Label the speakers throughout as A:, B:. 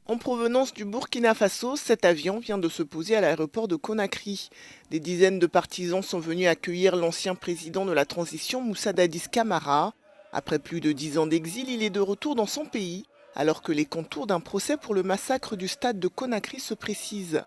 A: En provenance du Burkina Faso, cet avion vient de se poser à l'aéroport de Conakry. Des dizaines de partisans sont venus accueillir l'ancien président de la transition, Moussa Dadis Camara. Après plus de 10 ans d'exil, il est de retour dans son pays, alors que les contours d'un procès pour le massacre du stade de Conakry se précisent.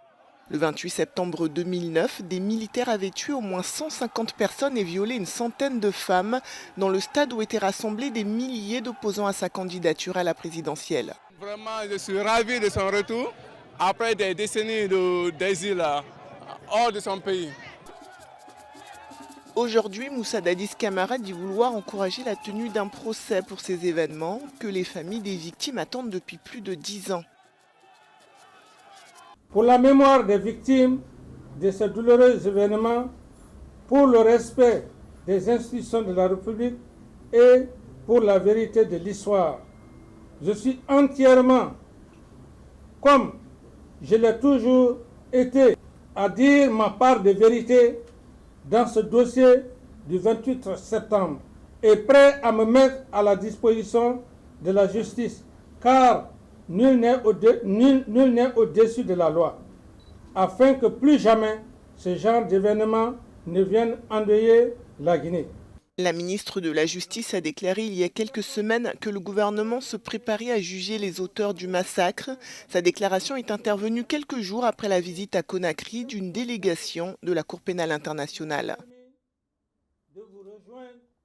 A: Le 28 septembre 2009, des militaires avaient tué au moins 150 personnes et violé une centaine de femmes dans le stade où étaient rassemblés des milliers d'opposants à sa candidature à la présidentielle.
B: Vraiment, je suis ravi de son retour après des décennies d'exil hors de son pays.
A: Aujourd'hui, Moussa Dadis Camara dit vouloir encourager la tenue d'un procès pour ces événements que les familles des victimes attendent depuis plus de 10 ans.
C: Pour la mémoire des victimes de ces douloureux événements, pour le respect des institutions de la République et pour la vérité de l'histoire, je suis entièrement, comme je l'ai toujours été, à dire ma part de vérité dans ce dossier du 28 septembre et prêt à me mettre à la disposition de la justice, car nul n'est au-dessus de la loi, afin que plus jamais ce genre d'événements ne viennent endeuiller la Guinée.
A: La ministre de la Justice a déclaré il y a quelques semaines que le gouvernement se préparait à juger les auteurs du massacre. Sa déclaration est intervenue quelques jours après la visite à Conakry d'une délégation de la Cour pénale internationale.